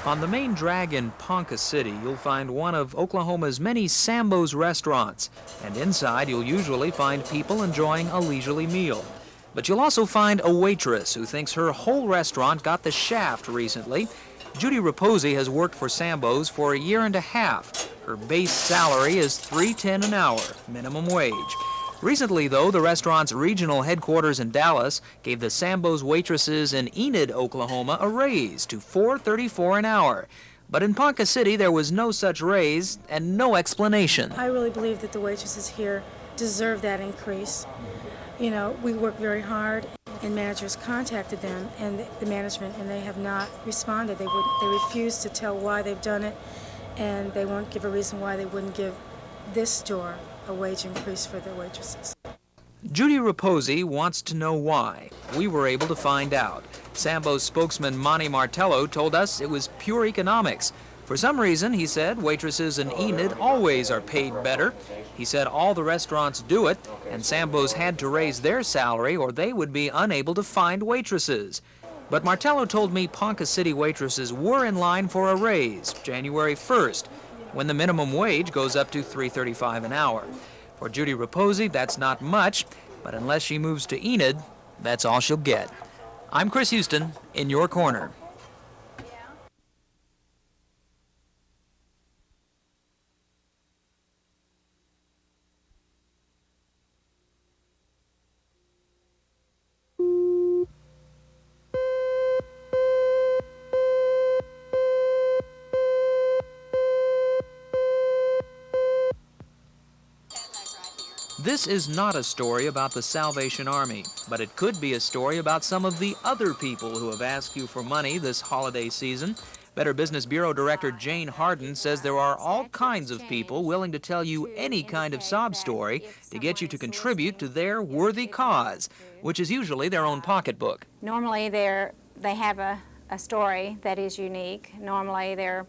On the main drag in Ponca City, you'll find one of Oklahoma's many Sambos restaurants, and inside you'll usually find people enjoying a leisurely meal. But you'll also find a waitress who thinks her whole restaurant got the shaft recently. Judy Raposi has worked for Sambos for a year and a half. Her base salary is $3.10 an hour, minimum wage. Recently, though, the restaurant's regional headquarters in Dallas gave the Sambos waitresses in Enid, Oklahoma, a raise to $4.34 an hour. But in Ponca City, there was no such raise and no explanation. I really believe that the waitresses here deserve that increase. You know, we work very hard, and managers contacted them and the management, and they have not responded. They refuse to tell why they've done it, and they won't give a reason why they wouldn't give this store a wage increase for their waitresses. Judy Raposi wants to know why. We were able to find out. Sambos spokesman Monty Martello told us it was pure economics. For some reason, he said, waitresses in Enid always are paid better. He said all the restaurants do it, and Sambos had to raise their salary or they would be unable to find waitresses. But Martello told me Ponca City waitresses were in line for a raise January 1st, when the minimum wage goes up to $3.35 an hour. For Judy Raposi, that's not much, but unless she moves to Enid, that's all she'll get. I'm Chris Houston, in your corner. This is not a story about the Salvation Army, but it could be a story about some of the other people who have asked you for money this holiday season. Better Business Bureau Director Jane Harden says there are all kinds of people willing to tell you any kind of sob story to get you to contribute to their worthy cause, which is usually their own pocketbook. Normally they have a story that is unique. Normally they're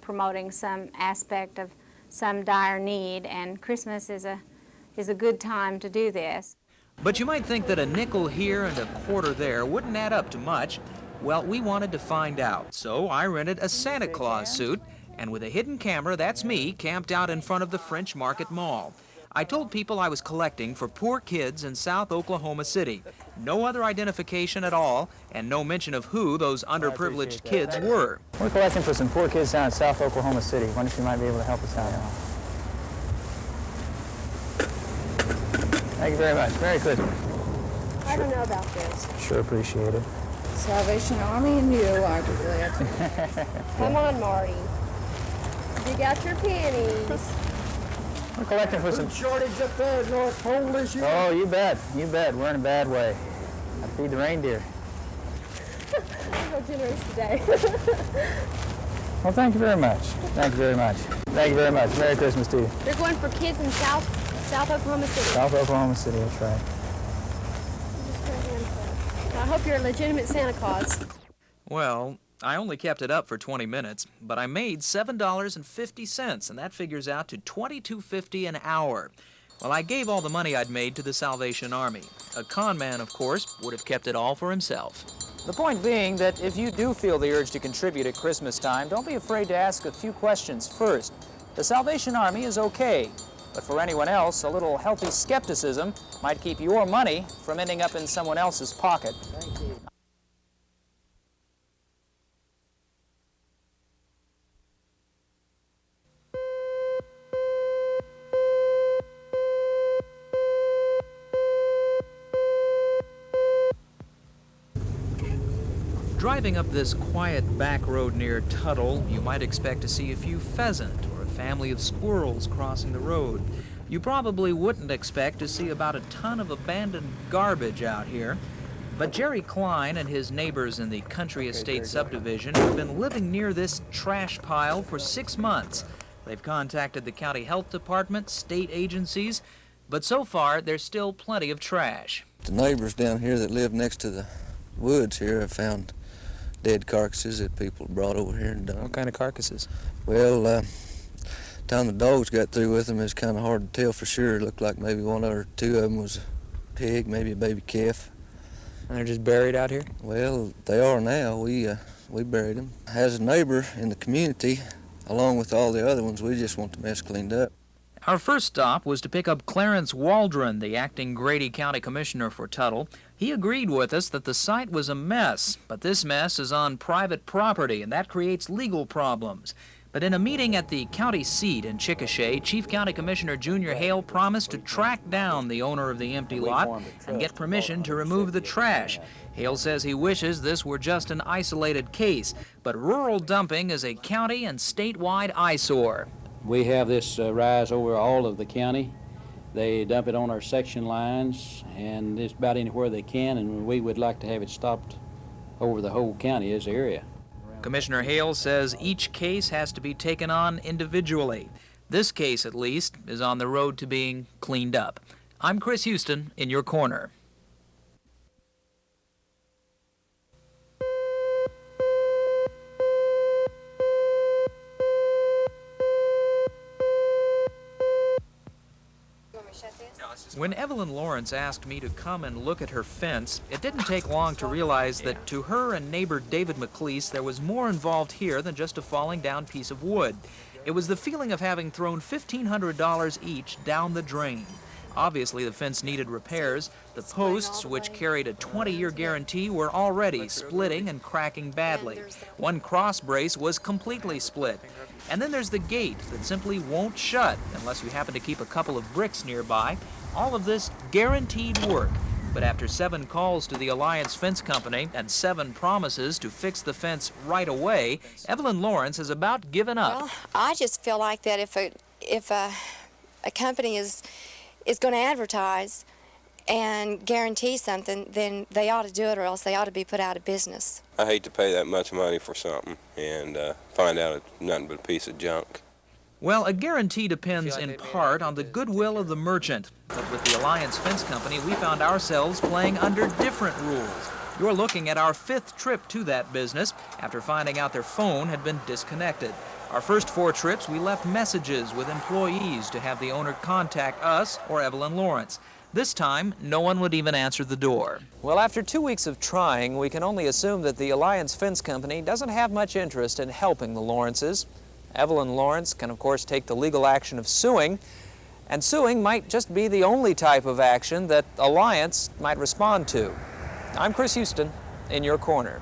promoting some aspect of some dire need, and Christmas is a good time to do this. But you might think that a nickel here and a quarter there wouldn't add up to much. Well, we wanted to find out, so I rented a Santa Claus suit, and with a hidden camera, that's me, camped out in front of the French Market Mall. I told people I was collecting for poor kids in South Oklahoma City. No other identification at all, and no mention of who those underprivileged kids were. We're collecting for some poor kids down in South Oklahoma City. Wonder if you might be able to help us out. Thank you very much. Merry Christmas. I don't know about this. Sure appreciate it. Salvation Army and you, aren't you glad? Come on, Marty. Dig out your pennies. We're collecting for some shortage up there at North Pole this year. Oh, you bet. You bet. We're in a bad way. I feed the reindeer. I'm so generous today. Well, thank you very much. Thank you very much. Thank you very much. Merry Christmas to you. They're going for kids in South Oklahoma City. South Oklahoma City, that's right. I hope you're a legitimate Santa Claus. Well, I only kept it up for 20 minutes, but I made $7.50, and that figures out to $22.50 an hour. Well, I gave all the money I'd made to the Salvation Army. A con man, of course, would have kept it all for himself. The point being that if you do feel the urge to contribute at Christmas time, don't be afraid to ask a few questions first. The Salvation Army is okay, but for anyone else, a little healthy skepticism might keep your money from ending up in someone else's pocket. Thank you. Driving up this quiet back road near Tuttle, you might expect to see a few pheasant or a family of squirrels crossing the road. You probably wouldn't expect to see about a ton of abandoned garbage out here. But Jerry Klein and his neighbors in the Country Estate subdivision have been living near this trash pile for 6 months. They've contacted the county health department, state agencies, but so far there's still plenty of trash. The neighbors down here that live next to the woods here have found dead carcasses that people brought over here and done. What kind of carcasses? Well, time the dogs got through with them, it's kind of hard to tell for sure. It looked like maybe one or two of them was a pig, maybe a baby calf. And they're just buried out here? Well, they are now. We We buried him. As a neighbor in the community, along with all the other ones, we just want the mess cleaned up. Our first stop was to pick up Clarence Waldron, the acting Grady County Commissioner for Tuttle. He agreed with us that the site was a mess, but this mess is on private property, and that creates legal problems. But in a meeting at the county seat in Chickasha, Chief County Commissioner Junior Hale promised to track down the owner of the empty lot and get permission to remove the trash. Hale says he wishes this were just an isolated case, but rural dumping is a county and statewide eyesore. We have this rise over all of the county. They dump it on our section lines, and it's about anywhere they can, and we would like to have it stopped over the whole county, this area. Commissioner Hale says each case has to be taken on individually. This case, at least, is on the road to being cleaned up. I'm Chris Houston, in your corner. When Evelyn Lawrence asked me to come and look at her fence, it didn't take long to realize that to her and neighbor David McLeese, there was more involved here than just a falling down piece of wood. It was the feeling of having thrown $1,500 each down the drain. Obviously, the fence needed repairs. The posts, which carried a 20-year guarantee, were already splitting and cracking badly. One cross brace was completely split. And then there's the gate that simply won't shut unless you happen to keep a couple of bricks nearby. All of this guaranteed work. But after 7 calls to the Alliance Fence Company and 7 promises to fix the fence right away, Evelyn Lawrence has about given up. Well, I just feel like that if a company is going to advertise and guarantee something, then they ought to do it, or else they ought to be put out of business. I hate to pay that much money for something and find out it's nothing but a piece of junk. Well, a guarantee depends in part on the goodwill of the merchant. But with the Alliance Fence Company, we found ourselves playing under different rules. You're looking at our 5th trip to that business after finding out their phone had been disconnected. Our first 4 trips, we left messages with employees to have the owner contact us or Evelyn Lawrence. This time, no one would even answer the door. Well, after 2 weeks of trying, we can only assume that the Alliance Fence Company doesn't have much interest in helping the Lawrences. Evelyn Lawrence can, of course, take the legal action of suing, and suing might just be the only type of action that Alliance might respond to. I'm Chris Houston, in your corner.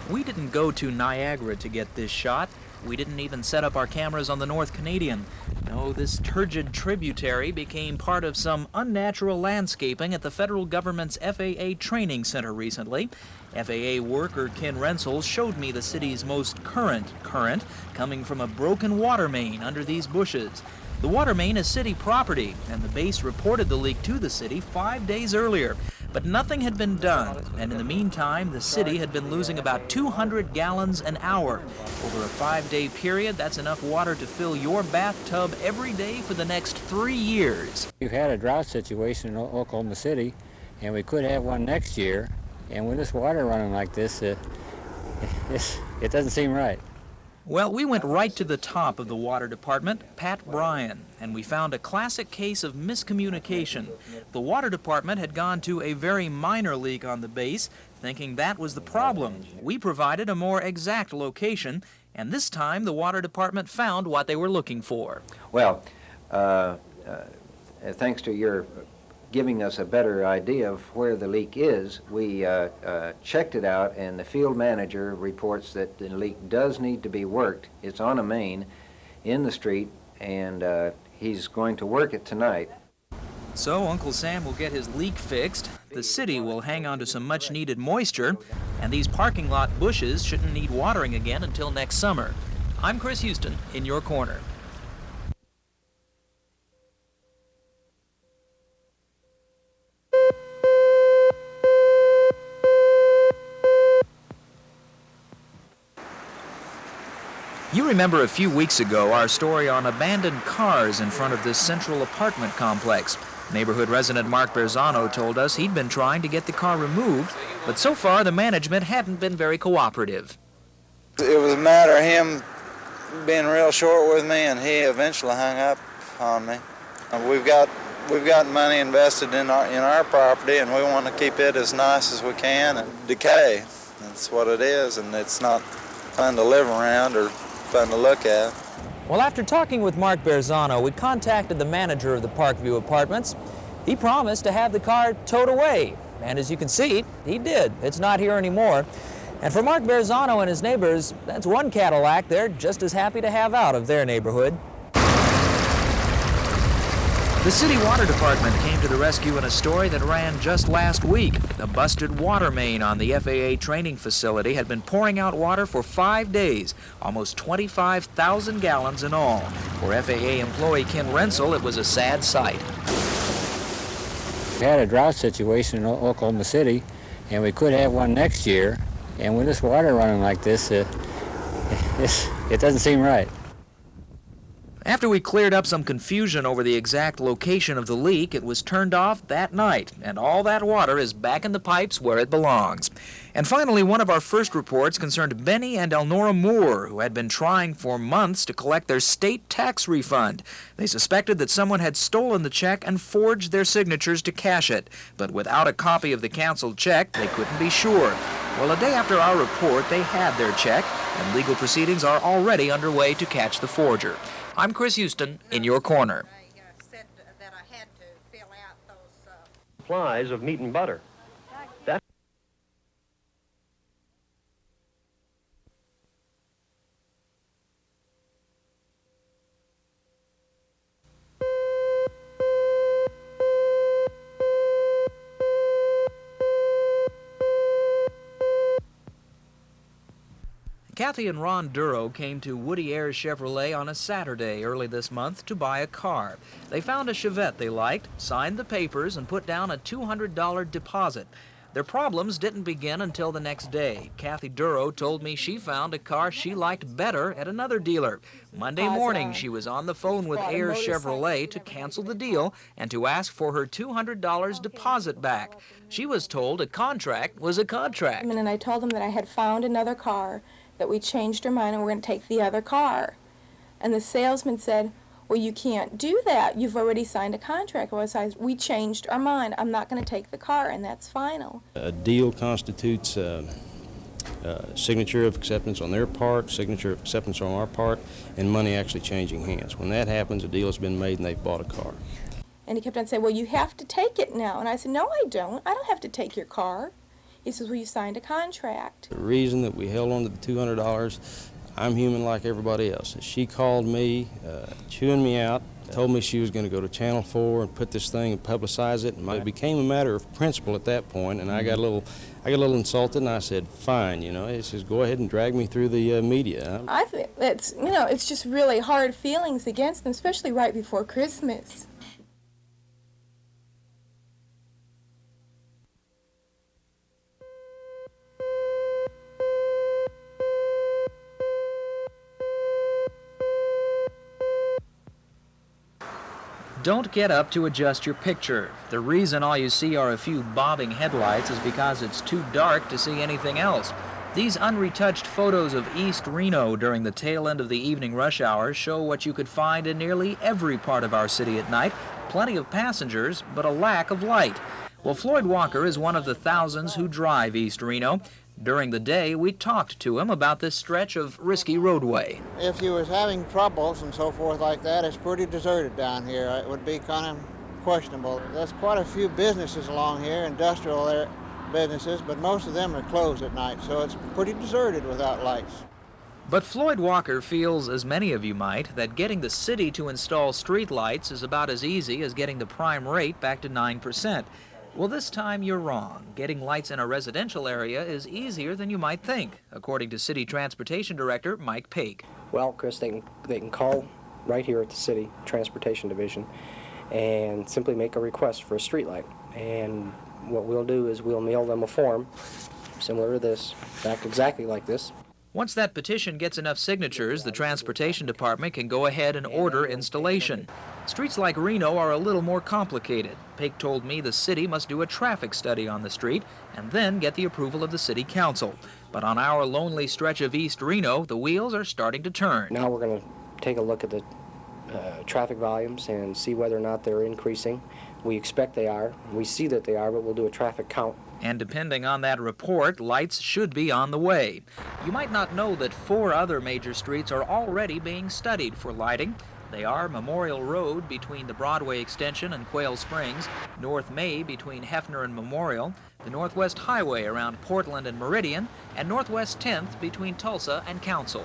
We didn't go to Niagara to get this shot. We didn't even set up our cameras on the North Canadian. No, this turgid tributary became part of some unnatural landscaping at the federal government's FAA training center recently. FAA worker Ken Rensel showed me the city's most current current coming from a broken water main under these bushes. The water main is city property, and the base reported the leak to the city 5 days earlier. But nothing had been done, and in the meantime, the city had been losing about 200 gallons an hour. Over a 5-day period, that's enough water to fill your bathtub every day for the next 3 years. We've had a drought situation in Oklahoma City, and we could have one next year. And with this water running like this, it doesn't seem right. Well, we went right to the top of the water department, Pat Bryan, and we found a classic case of miscommunication. The water department had gone to a very minor leak on the base, thinking that was the problem. We provided a more exact location, and this time the water department found what they were looking for. Well, thanks to your giving us a better idea of where the leak is, we checked it out, and the field manager reports that the leak does need to be worked. It's on a main in the street, and he's going to work it tonight. So Uncle Sam will get his leak fixed, the city will hang on to some much-needed moisture, and these parking lot bushes shouldn't need watering again until next summer. I'm Chris Houston, in your corner. You remember a few weeks ago our story on abandoned cars in front of this central apartment complex. Neighborhood resident Mark Berzano told us he'd been trying to get the car removed, but so far the management hadn't been very cooperative. It was a matter of him being real short with me, and he eventually hung up on me. We've got money invested in our property, and we want to keep it as nice as we can and decay. That's what it is, and it's not fun to live around or fun to look at. Well, after talking with Mark Berzano, we contacted the manager of the Parkview Apartments. He promised to have the car towed away, and as you can see, he did. It's not here anymore. And for Mark Berzano and his neighbors, that's one Cadillac they're just as happy to have out of their neighborhood. The city water department came to the rescue in a story that ran just last week. A busted water main on the FAA training facility had been pouring out water for 5 days, almost 25,000 gallons in all. For FAA employee Ken Rensel, it was a sad sight. We had a drought situation in Oklahoma City, and we could have one next year. And with this water running like this, it doesn't seem right. After we cleared up some confusion over the exact location of the leak, it was turned off that night, and all that water is back in the pipes where it belongs. And finally, one of our first reports concerned Benny and Elnora Moore, who had been trying for months to collect their state tax refund. They suspected that someone had stolen the check and forged their signatures to cash it. But without a copy of the canceled check, they couldn't be sure. Well, a day after our report, they had their check, and legal proceedings are already underway to catch the forger. I'm Chris Houston, in your corner. Said that I had to fill out those supplies of meat and butter. Kathy and Ron Duro came to Woody Ayers Chevrolet on a Saturday early this month to buy a car. They found a Chevette they liked, signed the papers, and put down a $200 deposit. Their problems didn't begin until the next day. Kathy Duro told me she found a car she liked better at another dealer. Monday morning, she was on the phone with Ayers Chevrolet to cancel the deal and to ask for her $200 deposit back. She was told a contract was a contract. And I told them that I had found another car, that we changed our mind and we're going to take the other car. And the salesman said, well, you can't do that. You've already signed a contract. Well, we changed our mind. I'm not going to take the car, and that's final. A deal constitutes signature of acceptance on their part, signature of acceptance on our part, and money actually changing hands. When that happens, a deal has been made and they've bought a car. And he kept on saying, well, you have to take it now. And I said, no, I don't. I don't have to take your car. He says, well, you signed a contract. The reason that we held on to the $200, I'm human like everybody else. She called me, chewing me out, told me she was going to go to Channel 4 and put this thing and publicize it. And it became a matter of principle at that point, and I got a little insulted, and I said, fine, you know. He says, go ahead and drag me through the media. I think it's, you know, it's just really hard feelings against them, especially right before Christmas. Don't get up to adjust your picture. The reason all you see are a few bobbing headlights is because it's too dark to see anything else. These unretouched photos of East Reno during the tail end of the evening rush hour show what you could find in nearly every part of our city at night. Plenty of passengers, but a lack of light. Well, Floyd Walker is one of the thousands who drive East Reno. During the day, we talked to him about this stretch of risky roadway. If you was having troubles and so forth like that, it's pretty deserted down here. It would be kind of questionable. There's quite a few businesses along here, industrial businesses, but most of them are closed at night, so it's pretty deserted without lights. But Floyd Walker feels, as many of you might, that getting the city to install streetlights is about as easy as getting the prime rate back to 9%. Well, this time you're wrong. Getting lights in a residential area is easier than you might think, according to City Transportation Director Mike Paik. Well, Chris, they can call right here at the City Transportation Division and simply make a request for a streetlight. And what we'll do is we'll mail them a form similar to this, back exactly like this. Once that petition gets enough signatures, the Transportation Department can go ahead and order installation. Streets like Reno are a little more complicated. Paik told me the city must do a traffic study on the street and then get the approval of the City Council. But on our lonely stretch of East Reno, the wheels are starting to turn. Now we're going to take a look at the traffic volumes and see whether or not they're increasing. We expect they are. We see that they are, but we'll do a traffic count. And depending on that report, lights should be on the way. You might not know that 4 other major streets are already being studied for lighting. They are Memorial Road between the Broadway extension and Quail Springs, North May between Hefner and Memorial, the Northwest Highway around Portland and Meridian, and Northwest 10th between Tulsa and Council.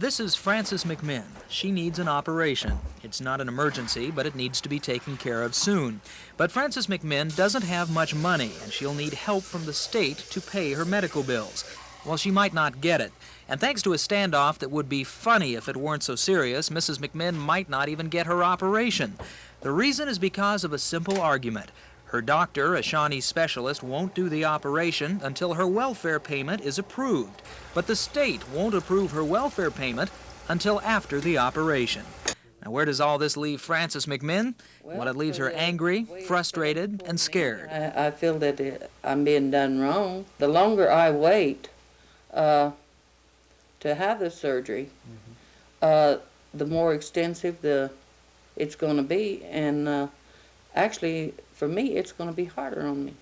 This is Frances McMinn. She needs an operation. It's not an emergency, but it needs to be taken care of soon. But Frances McMinn doesn't have much money, and she'll need help from the state to pay her medical bills. Well, she might not get it. And thanks to a standoff that would be funny if it weren't so serious, Mrs. McMinn might not even get her operation. The reason is because of a simple argument. Her doctor, a Shawnee specialist, won't do the operation until her welfare payment is approved. But the state won't approve her welfare payment until after the operation. Now, where does all this leave Frances McMinn? Well, it leaves her angry, frustrated, and scared. I feel that I'm being done wrong. The longer I wait to have the surgery, the more extensive it's going to be, and actually, for me, it's going to be harder on me.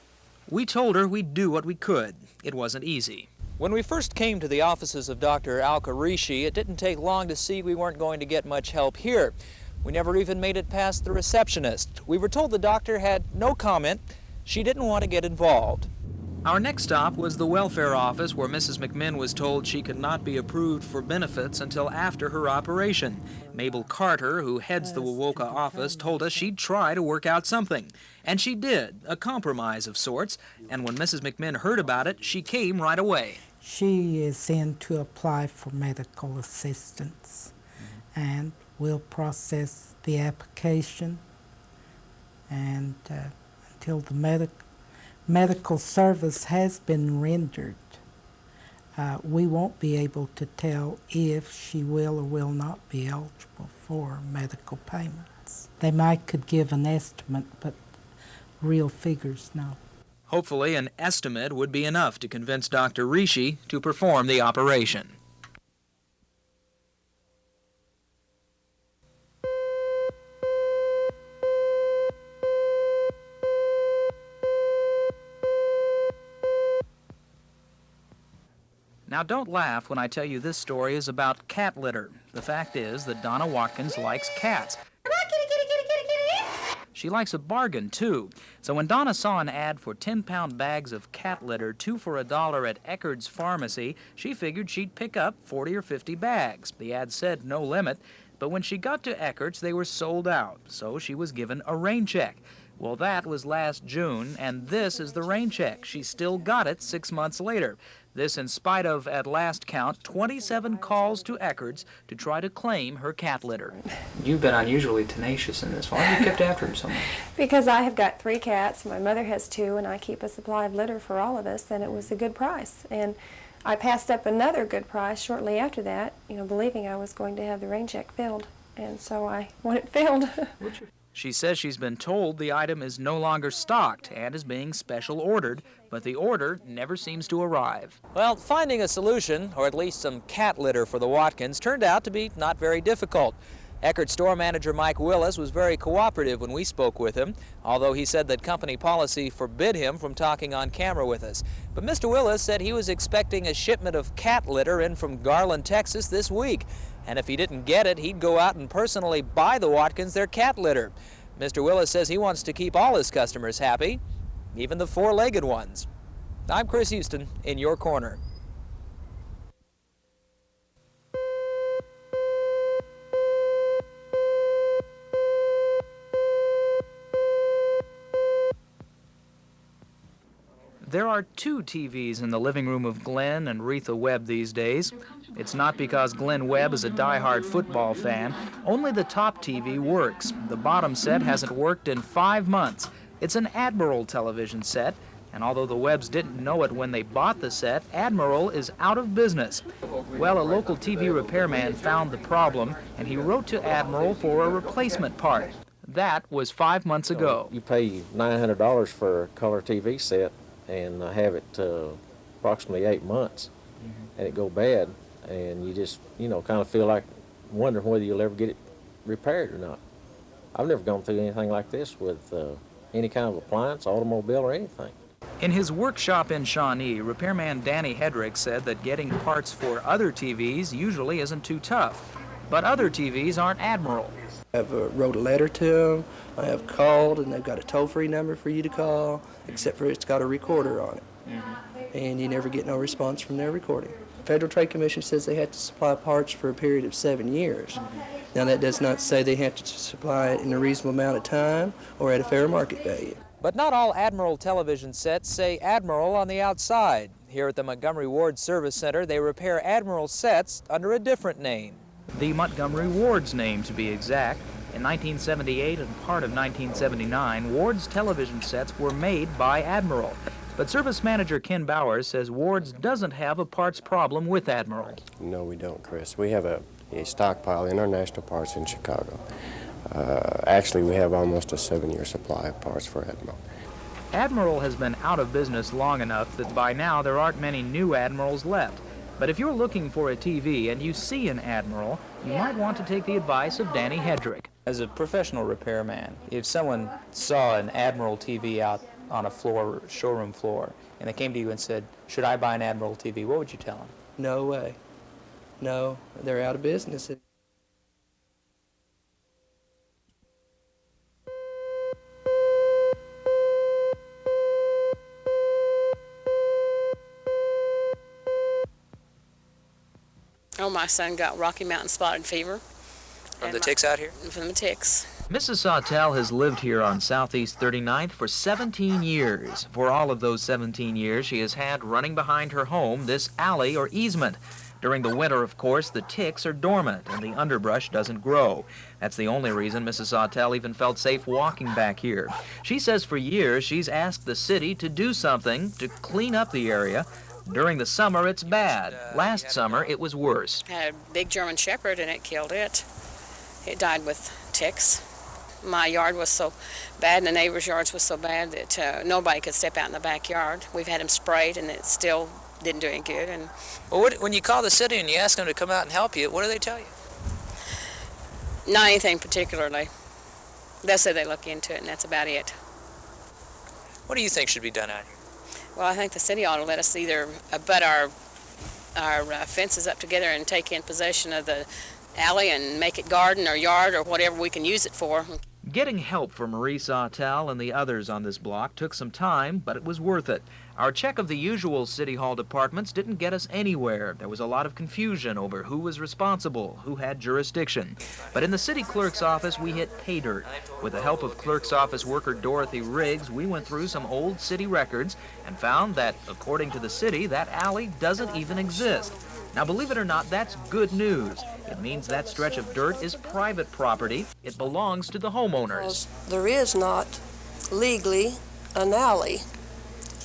We told her we'd do what we could. It wasn't easy. When we first came to the offices of Dr. Al-Qarishi, it didn't take long to see we weren't going to get much help here. We never even made it past the receptionist. We were told the doctor had no comment. She didn't want to get involved. Our next stop was the welfare office, where Mrs. McMinn was told she could not be approved for benefits until after her operation. Mabel Carter, who heads the Wewoka office, told us she'd try to work out something. And she did, a compromise of sorts. And when Mrs. McMinn heard about it, she came right away. She is in to apply for medical assistance, and we'll process the application. And until the medical service has been rendered, we won't be able to tell if she will or will not be eligible for medical payments. They could give an estimate, but real figures, no. Hopefully, an estimate would be enough to convince Dr. Rishi to perform the operation. Now, don't laugh when I tell you this story is about cat litter. The fact is that Donna Watkins likes cats. She likes a bargain, too. So when Donna saw an ad for 10-pound bags of cat litter, 2 for $1 at Eckerd's Pharmacy, she figured she'd pick up 40 or 50 bags. The ad said no limit, but when she got to Eckerd's, they were sold out, so she was given a rain check. Well, that was last June, and this is the rain check. She still got it 6 months later. This in spite of, at last count, 27 calls to Eckerd's to try to claim her cat litter. You've been unusually tenacious in this. Why have you kept after him so much? Because I have got 3 cats, my mother has 2, and I keep a supply of litter for all of us, and it was a good price. And I passed up another good price shortly after that, believing I was going to have the rain check filled. And so I want it filled. She says she's been told the item is no longer stocked and is being special ordered, but the order never seems to arrive. Well, finding a solution, or at least some cat litter for the Watkins, turned out to be not very difficult. Eckerd store manager Mike Willis was very cooperative when we spoke with him, although he said that company policy forbid him from talking on camera with us. But Mr. Willis said he was expecting a shipment of cat litter in from Garland, Texas this week. And if he didn't get it, he'd go out and personally buy the Watkins their cat litter. Mr. Willis says he wants to keep all his customers happy, even the 4-legged ones. I'm Chris Houston, in your corner. There are 2 TVs in the living room of Glenn and Retha Webb these days. It's not because Glenn Webb is a die-hard football fan. Only the top TV works. The bottom set hasn't worked in 5 months. It's an Admiral television set. And although the Webbs didn't know it when they bought the set, Admiral is out of business. Well, a local TV repairman found the problem, and he wrote to Admiral for a replacement part. That was 5 months ago. You pay $900 for a color TV set and have it approximately 8 months, and it go bad, and you just, kind of feel like wondering whether you'll ever get it repaired or not. I've never gone through anything like this with any kind of appliance, automobile, or anything. In his workshop in Shawnee, repairman Danny Hedrick said that getting parts for other TVs usually isn't too tough. But other TVs aren't Admiral. I've wrote a letter to them, I have called, and they've got a toll-free number for you to call, except for it's got a recorder on it. And you never get no response from their recording. The Federal Trade Commission says they have to supply parts for a period of 7 years. Now that does not say they have to supply it in a reasonable amount of time or at a fair market value. But not all Admiral television sets say Admiral on the outside. Here at the Montgomery Ward Service Center, they repair Admiral sets under a different name. The Montgomery Ward's name, to be exact. In 1978 and part of 1979, Ward's television sets were made by Admiral. But service manager Ken Bowers says Ward's doesn't have a parts problem with Admiral. No, we don't, Chris. We have a stockpile in our national parts in Chicago. Actually, we have almost a 7-year supply of parts for Admiral. Admiral has been out of business long enough that by now there aren't many new Admirals left. But if you're looking for a TV and you see an Admiral, you might want to take the advice of Danny Hedrick. As a professional repairman, if someone saw an Admiral TV out on a floor, showroom floor, and they came to you and said, should I buy an Admiral TV, what would you tell them? No way. No, they're out of business. Oh, my son got Rocky Mountain spotted fever. From the ticks out here? From the ticks. Mrs. Sawtelle has lived here on Southeast 39th for 17 years. For all of those 17 years, she has had running behind her home this alley or easement. During the winter, of course, the ticks are dormant and the underbrush doesn't grow. That's the only reason Mrs. Sawtelle even felt safe walking back here. She says for years she's asked the city to do something to clean up the area. During the summer, it's bad. Last summer, it was worse. I had a big German Shepherd, and it killed it. It died with ticks. My yard was so bad, and the neighbors' yards was so bad that nobody could step out in the backyard. We've had them sprayed, and it still didn't do any good. And well, when you call the city and you ask them to come out and help you, what do they tell you? Not anything particularly. They'll say they look into it, and that's about it. What do you think should be done out here? Well, I think the city ought to let us either butt our fences up together and take in possession of the alley and make it garden or yard or whatever we can use it for. Getting help from Marie Sawtelle and the others on this block took some time, but it was worth it. Our check of the usual City Hall departments didn't get us anywhere. There was a lot of confusion over who was responsible, who had jurisdiction. But in the city clerk's office, we hit pay dirt. With the help of clerk's office worker Dorothy Riggs, we went through some old city records and found that, according to the city, that alley doesn't even exist. Now, believe it or not, that's good news. It means that stretch of dirt is private property. It belongs to the homeowners. There is not legally an alley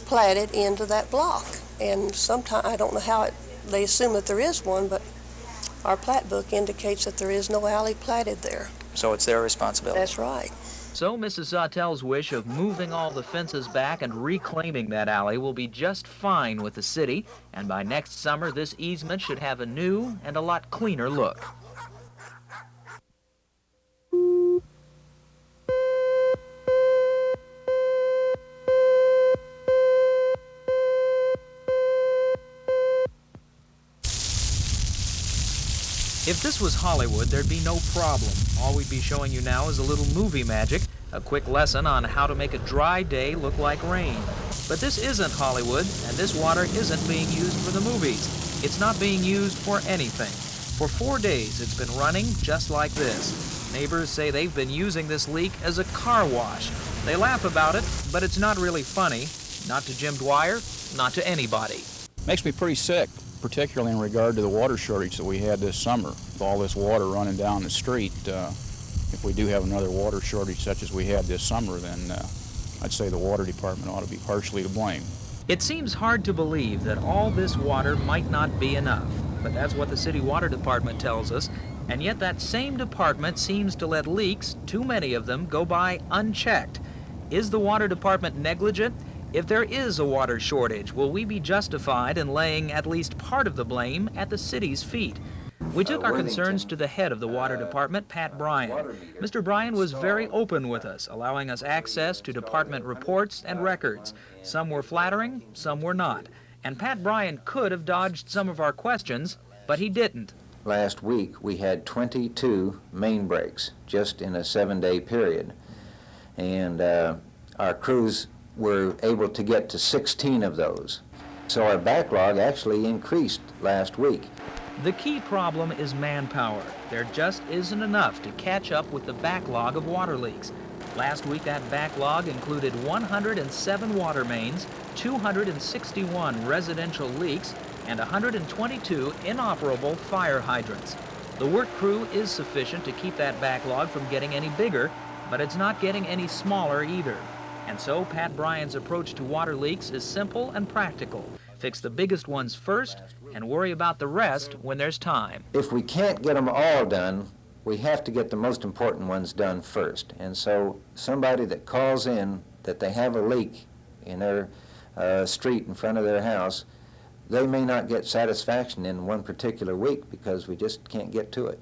platted into that block. And sometimes, I don't know how they assume that there is one, but our plat book indicates that there is no alley platted there. So it's their responsibility. That's right. So Mrs. Sawtelle's wish of moving all the fences back and reclaiming that alley will be just fine with the city, and by next summer this easement should have a new and a lot cleaner look. If this was Hollywood, there'd be no problem. All we'd be showing you now is a little movie magic, a quick lesson on how to make a dry day look like rain. But this isn't Hollywood, and this water isn't being used for the movies. It's not being used for anything. For 4 days, it's been running just like this. Neighbors say they've been using this leak as a car wash. They laugh about it, but it's not really funny. Not to Jim Dwyer, not to anybody. Makes me pretty sick, particularly in regard to the water shortage that we had this summer. With all this water running down the street, if we do have another water shortage such as we had this summer, then I'd say the water department ought to be partially to blame. It seems hard to believe that all this water might not be enough, but that's what the city water department tells us, and yet that same department seems to let leaks, too many of them, go by unchecked. Is the water department negligent? If there is a water shortage, will we be justified in laying at least part of the blame at the city's feet? We took our concerns to the head of the water department, Pat Bryan. Mr. Bryan was very open with us, allowing us access to department reports and records. Some were flattering, some were not. And Pat Bryan could have dodged some of our questions, but he didn't. Last week we had 22 main breaks just in a 7-day period. And our crews were able to get to 16 of those. So our backlog actually increased last week. The key problem is manpower. There just isn't enough to catch up with the backlog of water leaks. Last week that backlog included 107 water mains, 261 residential leaks, and 122 inoperable fire hydrants. The work crew is sufficient to keep that backlog from getting any bigger, but it's not getting any smaller either. And so Pat Bryan's approach to water leaks is simple and practical. Fix the biggest ones first and worry about the rest when there's time. If we can't get them all done, we have to get the most important ones done first. And so somebody that calls in that they have a leak in their street in front of their house, they may not get satisfaction in one particular week because we just can't get to it.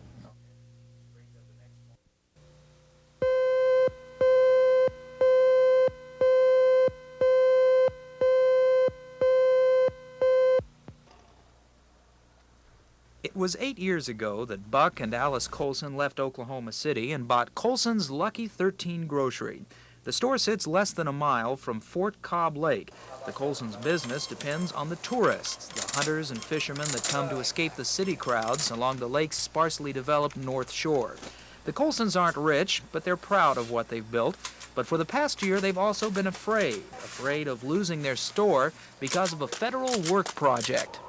It was 8 years ago that Buck and Alice Colson left Oklahoma City and bought Colson's Lucky 13 Grocery. The store sits less than a mile from Fort Cobb Lake. The Colson's business depends on the tourists, the hunters and fishermen that come to escape the city crowds along the lake's sparsely developed north shore. The Colsons aren't rich, but they're proud of what they've built. But for the past year, they've also been afraid of losing their store because of a federal work project.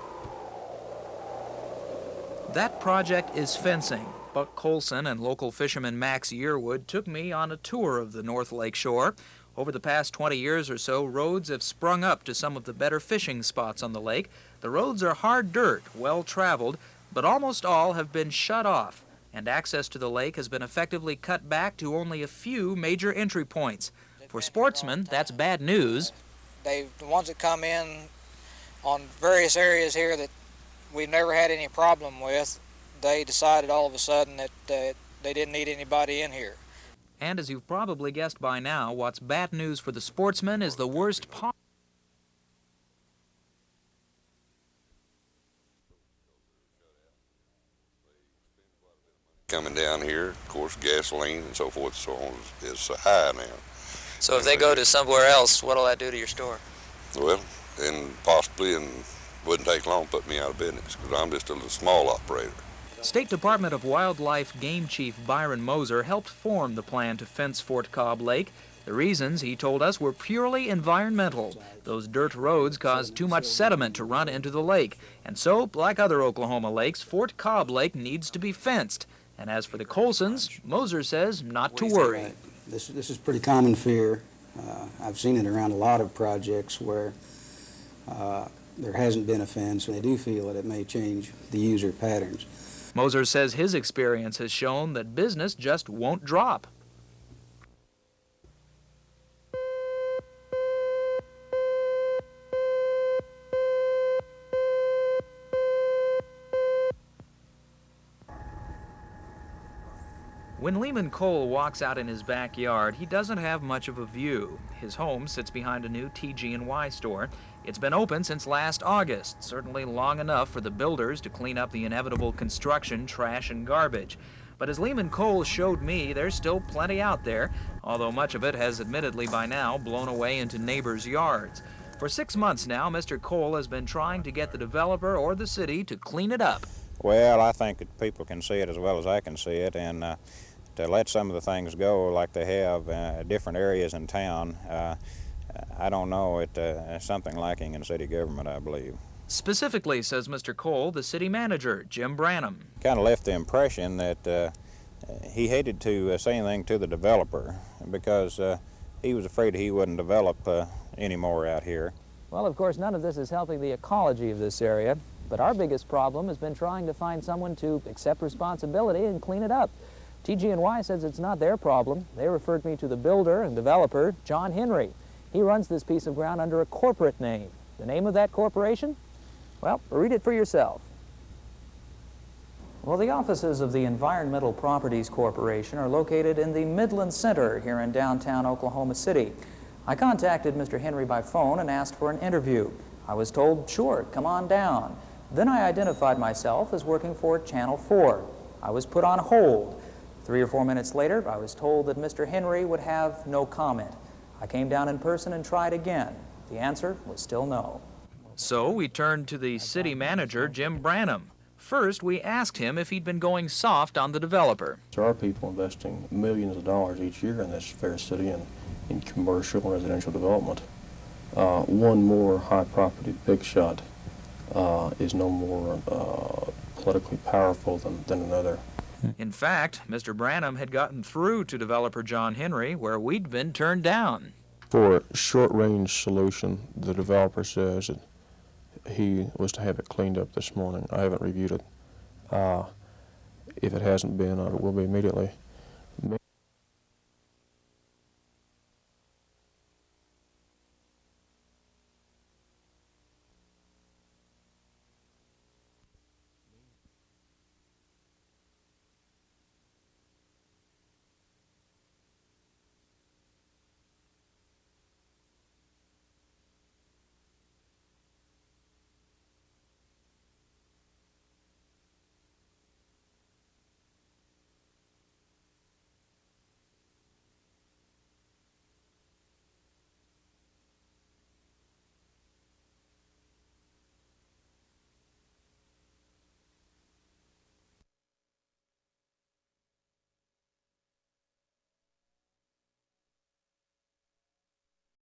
That project is fencing. Buck Colson and local fisherman Max Yearwood took me on a tour of the North Lake shore. Over the past 20 years or so, roads have sprung up to some of the better fishing spots on the lake. The roads are hard dirt, well traveled, but almost all have been shut off, and access to the lake has been effectively cut back to only a few major entry points. For sportsmen, that's bad news. The ones that come in on various areas here that we've never had any problem with, they decided all of a sudden that they didn't need anybody in here. And as you've probably guessed by now, what's bad news for the sportsmen is the worst part. Coming down here, of course, gasoline and so forth so on is high now. So if they go to somewhere else, what'll that do to your store? Well, and possibly, and wouldn't take long to put me out of business because I'm just a little small operator. State Department of Wildlife Game Chief Byron Moser helped form the plan to fence Fort Cobb Lake. The reasons, he told us, were purely environmental. Those dirt roads caused too much sediment to run into the lake. And so, like other Oklahoma lakes, Fort Cobb Lake needs to be fenced. And as for the Colsons, Moser says not to worry. This is pretty common fear. I've seen it around a lot of projects where there hasn't been a fence, and they do feel that it may change the user patterns. Moser says his experience has shown that business just won't drop. When Lehman Cole walks out in his backyard, he doesn't have much of a view. His home sits behind a new TG&Y store. It's been open since last August, certainly long enough for the builders to clean up the inevitable construction, trash, and garbage. But as Lehman Cole showed me, there's still plenty out there, although much of it has admittedly by now blown away into neighbors' yards. For 6 months now, Mr. Cole has been trying to get the developer or the city to clean it up. Well, I think that people can see it as well as I can see it, and to let some of the things go like they have different areas in town, I don't know, it's something lacking in city government, I believe. Specifically, says Mr. Cole, the city manager, Jim Branham. Kind of left the impression that he hated to say anything to the developer because He was afraid he wouldn't develop anymore out here. Well, of course, none of this is helping the ecology of this area, but our biggest problem has been trying to find someone to accept responsibility and clean it up. TG&Y says it's not their problem. They referred me to the builder and developer, John Henry. He runs this piece of ground under a corporate name. The name of that corporation? Well, read it for yourself. Well, the offices of the Environmental Properties Corporation are located in the Midland Center here in downtown Oklahoma City. I contacted Mr. Henry by phone and asked for an interview. I was told, sure, come on down. Then I identified myself as working for Channel 4. I was put on hold. 3 or 4 minutes later, I was told that Mr. Henry would have no comment. I came down in person and tried again. The answer was still no. So we turned to the city manager, Jim Branham. First, we asked him if he'd been going soft on the developer. There are people investing millions of dollars each year in this fair city and in commercial and residential development. One more high property big shot is no more politically powerful than another. In fact, Mr. Branham had gotten through to developer John Henry where we'd been turned down. For a short-range solution, the developer says that he was to have it cleaned up this morning. I haven't reviewed it. If it hasn't been, it will be immediately.